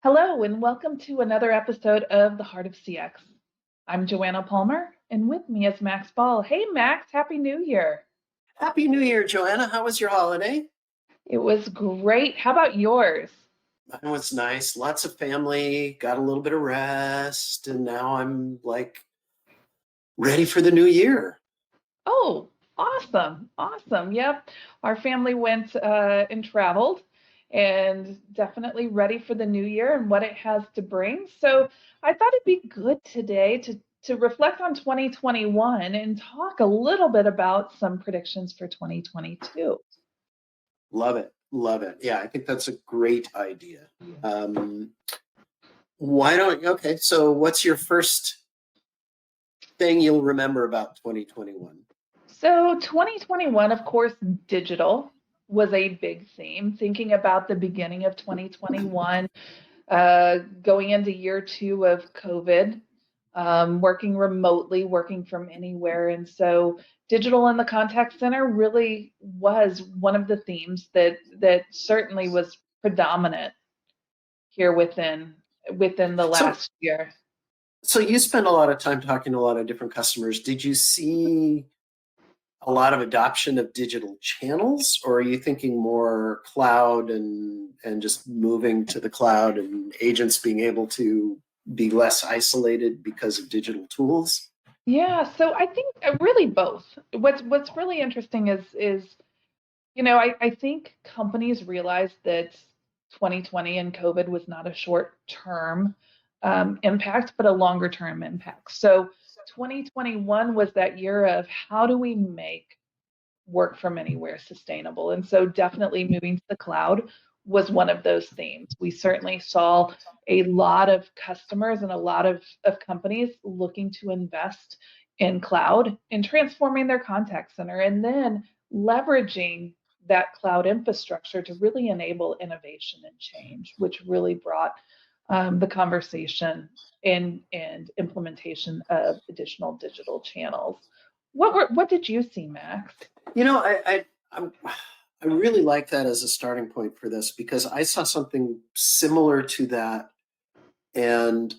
Hello, and welcome to another episode of The Heart of CX. I'm Joanna Palmer, and with me is Max Ball. Hey, Max, Happy New Year. Happy New Year, Joanna. How was your holiday? It was great. How about yours? Mine was nice. Lots of family, got a little bit of rest, and now I'm ready for the new year. Oh, awesome. Awesome. Yep. Our family went and traveled and definitely ready for the new year and what it has to bring. So I thought it'd be good today to reflect on 2021 and talk a little bit about some predictions for 2022. Love it. Love it. Yeah, I think that's a great idea. Why don't okay, so what's your first thing you'll remember about 2021? So 2021, of course, digital was a big theme. Thinking about the beginning of 2021, going into year two of COVID, working remotely, working from anywhere. And so digital in the contact center really was one of the themes that certainly was predominant here within the So last year. so you spend a lot of time talking to a lot of different customers. Did you see a lot of adoption of digital channels, or are you thinking more cloud and just moving to the cloud and agents being able to be less isolated because of digital tools? Yeah, so I think really both. What's really interesting is I think companies realized that 2020 and COVID was not a short term impact, but a longer term impact. So 2021 was that year of how do we make work from anywhere sustainable? And so definitely moving to the cloud was one of those themes. We certainly saw a lot of customers and a lot of companies looking to invest in cloud and transforming their contact center and then leveraging that cloud infrastructure to really enable innovation and change, which really brought the conversation and implementation of additional digital channels. What did you see, Max? You know, I really like that as a starting point for this because I saw something similar to that, and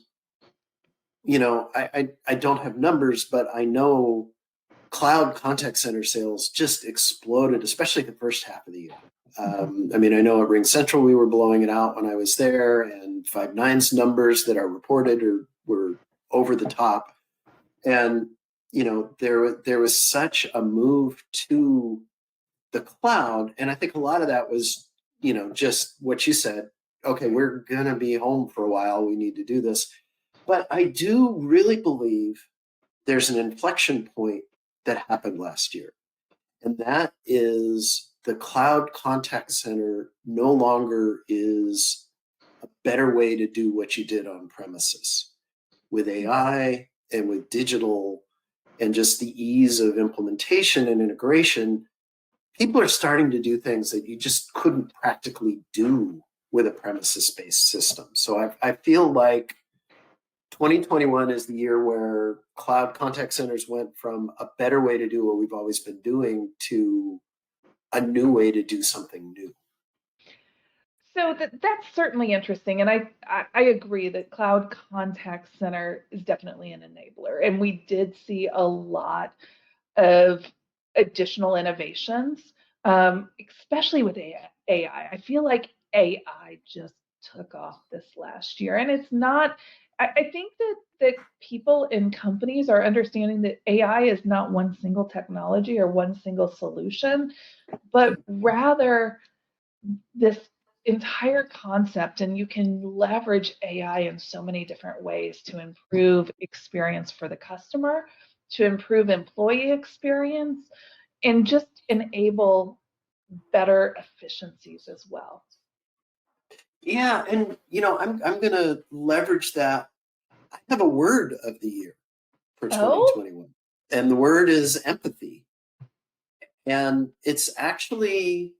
I don't have numbers, but I know cloud contact center sales just exploded, especially the first half of the year. I mean, I know at Ring Central we were blowing it out when I was there, and Five9's numbers that are reported were over the top. And there was such a move to the cloud, and I think a lot of that was just what you said. Okay, we're gonna be home for a while. We need to do this, but I do really believe there's an inflection point that happened last year. And that is the cloud contact center no longer is a better way to do what you did on premises. With AI and with digital and just the ease of implementation and integration, people are starting to do things that you just couldn't practically do with a premises-based system. So I feel like 2021 is the year where cloud contact centers went from a better way to do what we've always been doing to a new way to do something new. So that's certainly interesting, and I agree that cloud contact center is definitely an enabler, and we did see a lot of additional innovations, especially with AI. I feel like AI just took off this last year, and it's not. I think that people and companies are understanding that AI is not one single technology or one single solution, but rather this entire concept, and you can leverage AI in so many different ways to improve experience for the customer, to improve employee experience, and just enable better efficiencies as well. Yeah, and I'm going to leverage that. I have a word of the year for Oh, 2021, and the word is empathy. And it's actually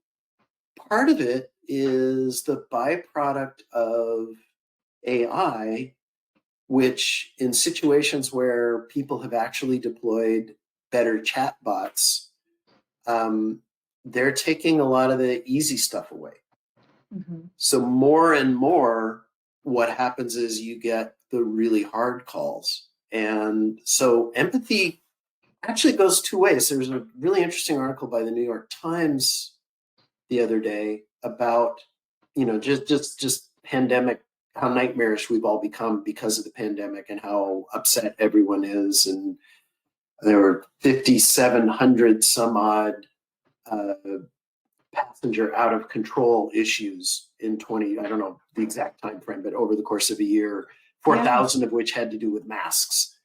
part of it is the byproduct of AI, which in situations where people have actually deployed better chatbots, they're taking a lot of the easy stuff away. mhm. So more and more, what happens is you get the really hard calls. And so empathy actually goes two ways. There's a really interesting article by the New York Times the other day about, just pandemic, how nightmarish we've all become because of the pandemic and how upset everyone is. And there were 5,700 some odd passenger out of control issues in 20, I don't know the exact time frame, but over the course of a year, 4,000 of which had to do with masks.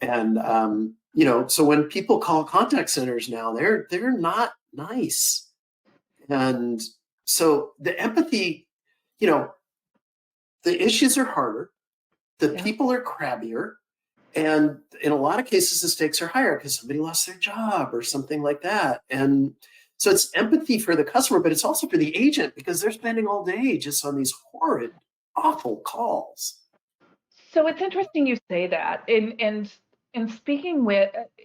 And so when people call contact centers now, they're not nice. And so the empathy, the issues are harder, the people are crabbier, and in a lot of cases the stakes are higher because somebody lost their job or something like that. And so it's empathy for the customer, but it's also for the agent because they're spending all day just on these horrid, awful calls. So it's interesting you say that. And speaking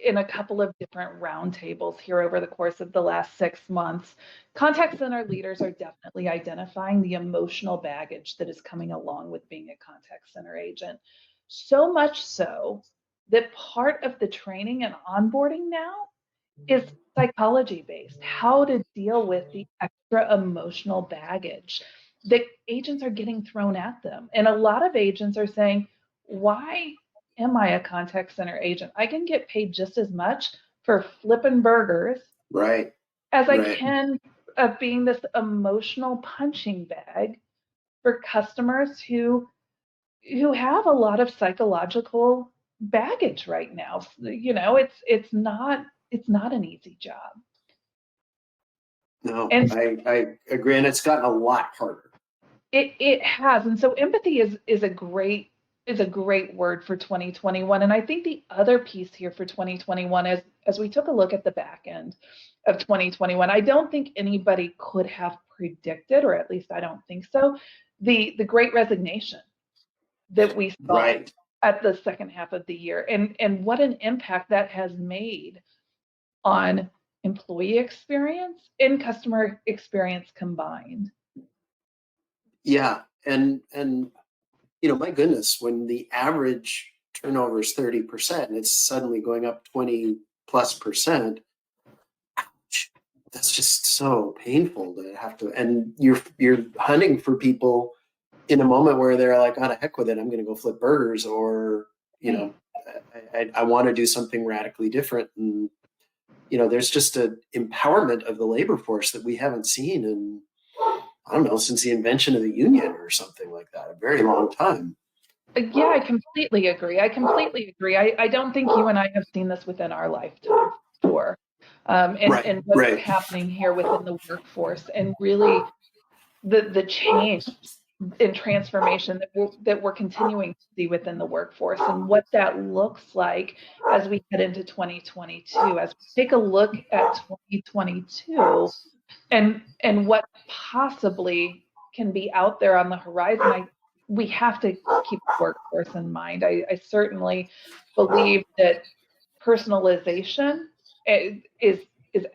in a couple of different roundtables here over the course of the last 6 months, contact center leaders are definitely identifying the emotional baggage that is coming along with being a contact center agent. So much so that part of the training and onboarding now is psychology based, how to deal with the extra emotional baggage that agents are getting thrown at them. And a lot of agents are saying, why am I a contact center agent? I can get paid just as much for flipping burgers right as I can of being this emotional punching bag for customers who have a lot of psychological baggage right now. It's not an easy job. No, And I agree, and it's gotten a lot harder. it has. And so empathy is a great word for 2021. And I think the other piece here for 2021 is, as we took a look at the back end of 2021, I don't think anybody could have predicted, or at least I don't think so, the great resignation that we saw at the second half of the year, and what an impact that has made on employee experience and customer experience combined. Yeah, and my goodness, when the average turnover is 30% and it's suddenly going up 20+%, that's just so painful to have to. And you're hunting for people in a moment where they're like, "Oh, to heck with it, I'm going to go flip burgers," or I want to do something radically different. And there's just an empowerment of the labor force that we haven't seen in, I don't know, since the invention of the union or something like that, a very long time. Yeah, I completely agree. I don't think you and I have seen this within our lifetime before. And what's happening here within the workforce, and really the change and transformation that we're continuing to see within the workforce, and what that looks like as we head into 2022. As we take a look at 2022 and what possibly can be out there on the horizon, we have to keep the workforce in mind. I certainly believe that personalization is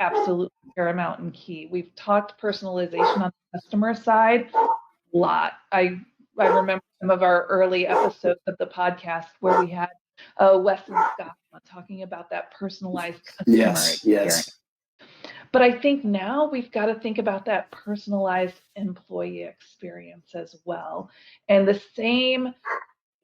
absolutely paramount and key. We've talked personalization on the customer side a lot. I remember some of our early episodes of the podcast where we had Wes and Scott talking about that personalized customer experience. Yes. But I think now we've got to think about that personalized employee experience as well. And the same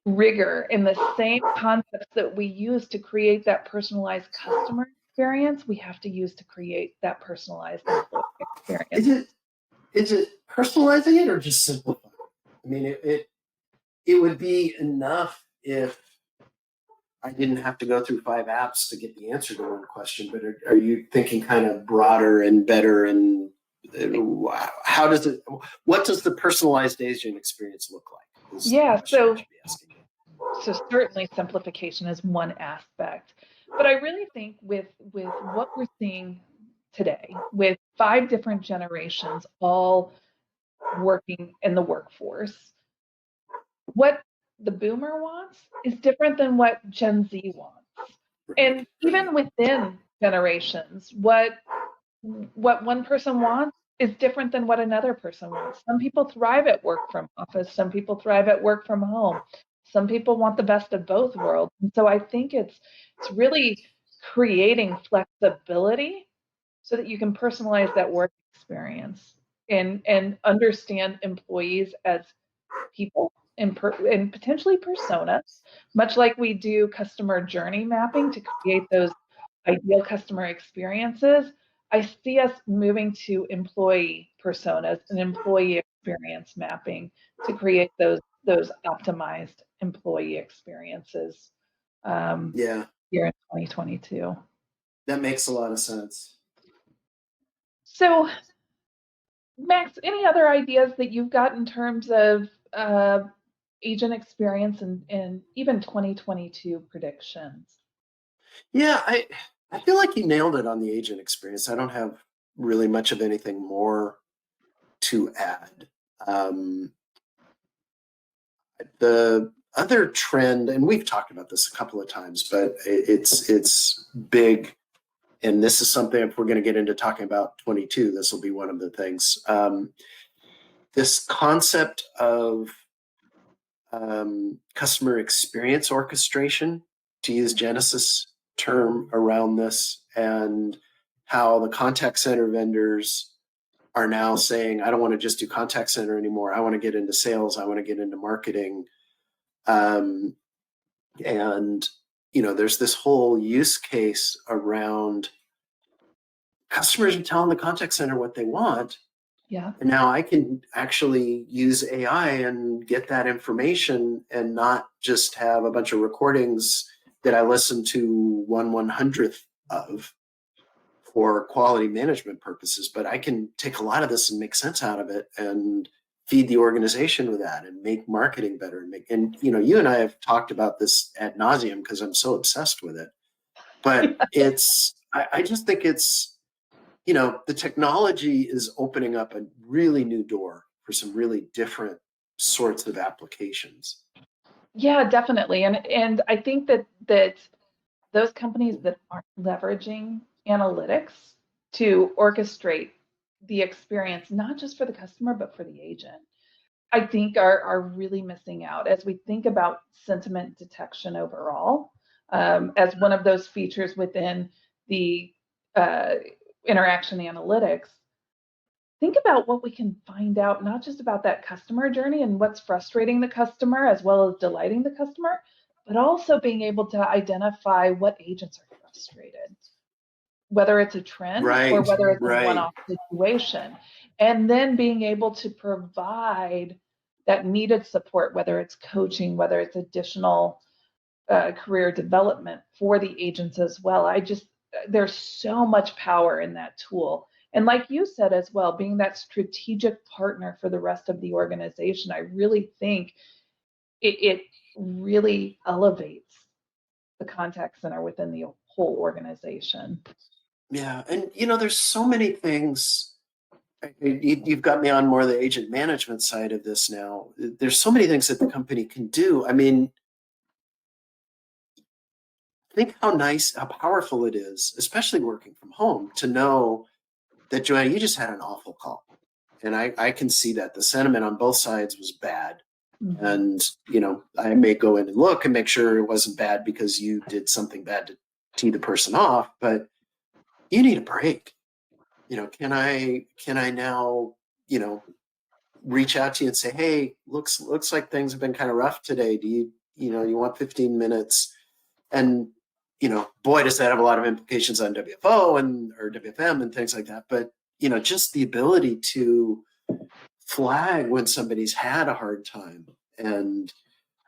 rigor and the same concepts that we use to create that personalized customer experience, we have to use to create that personalized employee experience. Is it personalizing it or just simplifying it? I mean, it would be enough if I didn't have to go through 5 apps to get the answer to one question, but are you thinking kind of broader and better? And what does the personalized agent experience look like? Yeah, so certainly simplification is one aspect, but I really think with what we're seeing today, with 5 different generations all working in the workforce, what the boomer wants is different than what Gen Z wants. And even within generations, what one person wants is different than what another person wants. Some people thrive at work from office. Some people thrive at work from home. Some people want the best of both worlds. And so I think it's really creating flexibility so that you can personalize that work experience and understand employees as people and potentially personas, much like we do customer journey mapping to create those ideal customer experiences. I see us moving to employee personas and employee experience mapping to create those optimized employee experiences Yeah, here in 2022. that makes a lot of sense. So, Max, any other ideas that you've got in terms of agent experience and even 2022 predictions? Yeah, I feel like you nailed it on the agent experience. I don't have really much of anything more to add. Um, the other trend, and we've talked about this a couple of times, but it's big, and this is something, if we're going to get into talking about 22, this will be one of the things. This concept of customer experience orchestration, to use Genesis term around this, and how the contact center vendors are now saying, I don't want to just do contact center anymore. I want to get into sales. I want to get into marketing. Um, and, there's this whole use case around customers are telling the contact center what they want. Yeah. And now I can actually use AI and get that information and not just have a bunch of recordings that I listen to 1/100th of for quality management purposes, but I can take a lot of this and make sense out of it and feed the organization with that and make marketing better and you and I have talked about this ad nauseum because I'm so obsessed with it. But I just think it's, the technology is opening up a really new door for some really different sorts of applications. Yeah, definitely. And I think that those companies that aren't leveraging analytics to orchestrate the experience, not just for the customer, but for the agent, I think are really missing out as we think about sentiment detection overall, as one of those features within the uh, interaction analytics. Think about what we can find out, not just about that customer journey and what's frustrating the customer as well as delighting the customer, but also being able to identify what agents are frustrated, whether it's a trend or Right, whether it's a right. one-off situation. And then being able to provide that needed support, whether it's coaching, whether it's additional career development for the agents as well. There's so much power in that tool. And like you said as well, being that strategic partner for the rest of the organization, I really think it really elevates the contact center within the whole organization. Yeah. And, there's so many things. You've got me on more the agent management side of this now. There's so many things that the company can do. I mean, think how nice, how powerful it is, especially working from home, to know that, Joanna, you just had an awful call. And I can see that the sentiment on both sides was bad. Mm-hmm. And, I may go in and look and make sure it wasn't bad because you did something bad to tee the person off, but you need a break. Can I now, reach out to you and say, hey, looks like things have been kind of rough today. Do you want 15 minutes? And, boy, does that have a lot of implications on WFO or WFM and things like that. But, just the ability to flag when somebody's had a hard time. And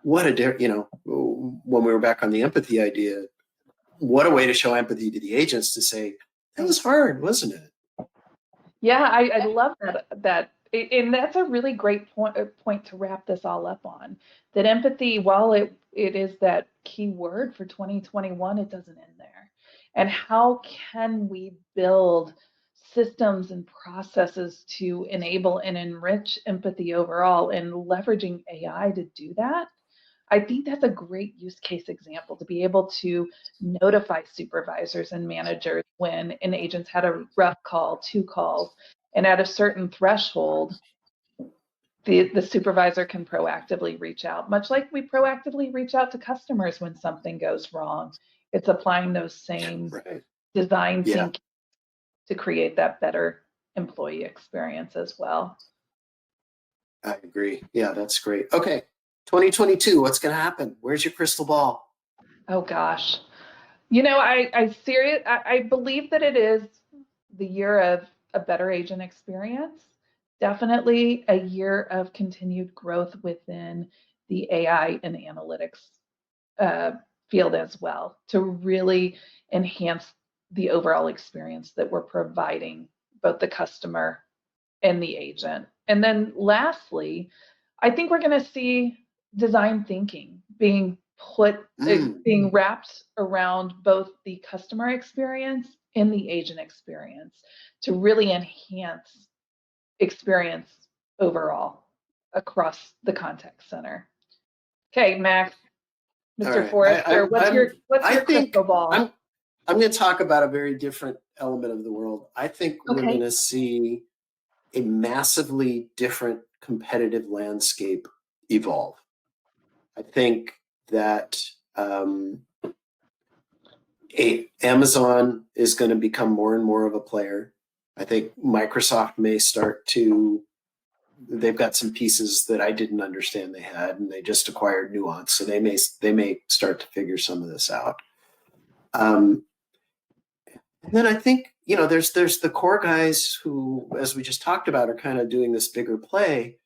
what when we were back on the empathy idea, what a way to show empathy to the agents to say, that was hard, wasn't it? Yeah, I love and that's a really great point to wrap this all up on. That empathy, while it is that key word for 2021, it doesn't end there. And how can we build systems and processes to enable and enrich empathy overall and leveraging AI to do that? I think that's a great use case example to be able to notify supervisors and managers when an agent's had a rough call, two calls, And at a certain threshold, the supervisor can proactively reach out, much like we proactively reach out to customers when something goes wrong. It's applying those same design thinking to create that better employee experience as well. I agree. Yeah, that's great. Okay, 2022, what's going to happen? Where's your crystal ball? Oh gosh. I believe that it is the year of a better agent experience. Definitely a year of continued growth within the AI and analytics field as well, to really enhance the overall experience that we're providing both the customer and the agent. And then lastly, I think we're going to see design thinking being wrapped around both the customer experience and the agent experience to really enhance experience overall across the contact center. Okay, Max, Mr. Forrester, what's your crystal ball? I'm going to talk about a very different element of the world. I think we're going to see a massively different competitive landscape evolve. I think that Amazon is going to become more and more of a player. I think Microsoft may start to, they've got some pieces that I didn't understand they had, and they just acquired Nuance, so they may start to figure some of this out. And then I think, there's the core guys who, as we just talked about, are kind of doing this bigger play,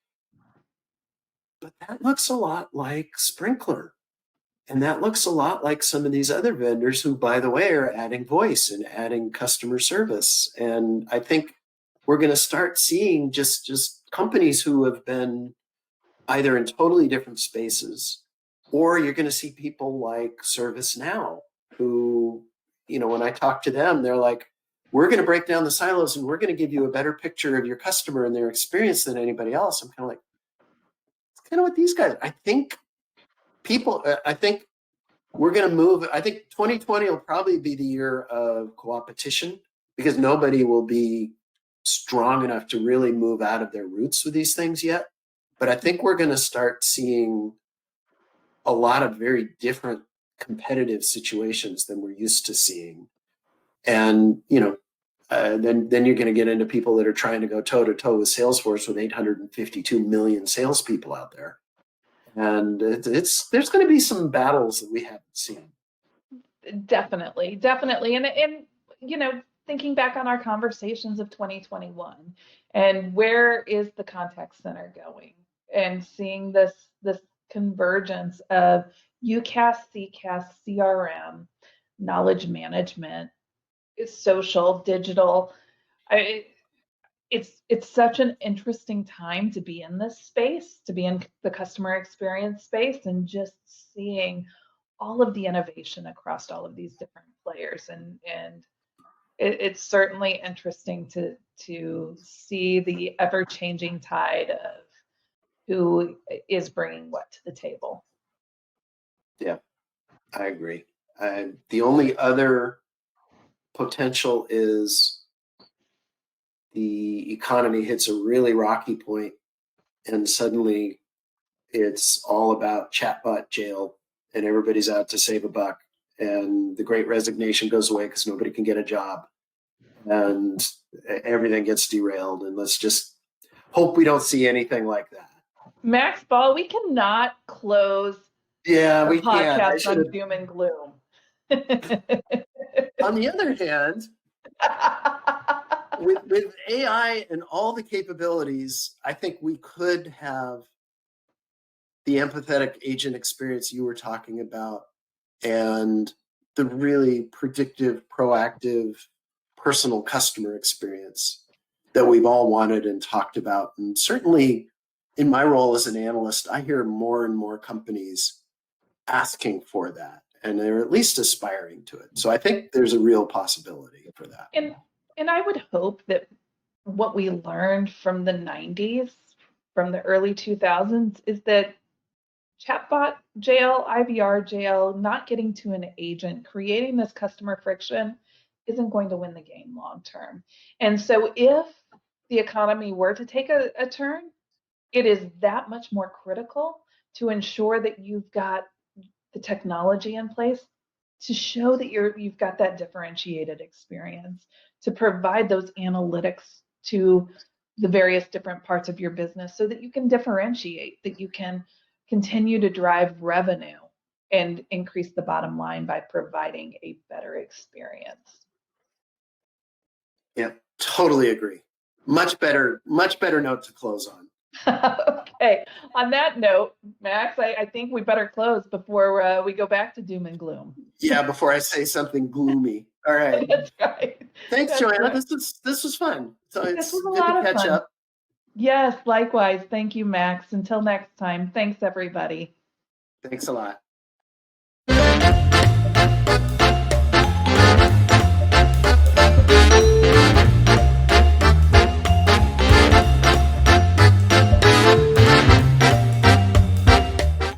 but that looks a lot like Sprinkler. And that looks a lot like some of these other vendors who, by the way, are adding voice and adding customer service. And I think we're going to start seeing just companies who have been either in totally different spaces, or you're going to see people like ServiceNow who, when I talk to them, they're like, we're going to break down the silos and we're going to give you a better picture of your customer and their experience than anybody else. I'm kind of like, it's kind of what these guys, I think we're going to move. I think 2020 will probably be the year of co-opetition, because nobody will be strong enough to really move out of their roots with these things yet. But I think we're going to start seeing a lot of very different competitive situations than we're used to seeing. And, then you're going to get into people that are trying to go toe to toe with Salesforce with 852 million salespeople out there. And there's going to be some battles that we haven't seen. Definitely. And thinking back on our conversations of 2021 and where is the contact center going, and seeing this convergence of UCaaS, CCaaS, CRM, knowledge management, social, digital. It's such an interesting time to be in this space, to be in the customer experience space, and just seeing all of the innovation across all of these different players. And it's certainly interesting to see the ever-changing tide of who is bringing what to the table. Yeah, I agree. The only other potential is the economy hits a really rocky point, and suddenly it's all about chatbot jail, and everybody's out to save a buck, and the Great Resignation goes away because nobody can get a job, and everything gets derailed. And let's just hope we don't see anything like that. Max Ball, we cannot close we podcast on doom and gloom. On the other hand, with AI and all the capabilities, I think we could have the empathetic agent experience you were talking about, and the really predictive, proactive, personal customer experience that we've all wanted and talked about. And certainly in my role as an analyst, I hear more and more companies asking for that, and they're at least aspiring to it. So I think there's a real possibility for that. And I would hope that what we learned from the 90s, from the early 2000s, is that chatbot jail, IVR jail, not getting to an agent, creating this customer friction isn't going to win the game long term. And so if the economy were to take a turn, it is that much more critical to ensure that you've got the technology in place to show that you've got that differentiated experience, to provide those analytics to the various different parts of your business so that you can differentiate, that you can continue to drive revenue and increase the bottom line by providing a better experience. Yeah, totally agree. Much better note to close on. Okay. On that note, Max, I think we better close before we go back to doom and gloom. Yeah, before I say something gloomy. All right. That's right. Thanks, That's Joanna. right. This was fun. So This it's was a good to lot of catch fun. up. Yes, likewise. Thank you, Max. Until next time. Thanks, everybody. Thanks a lot.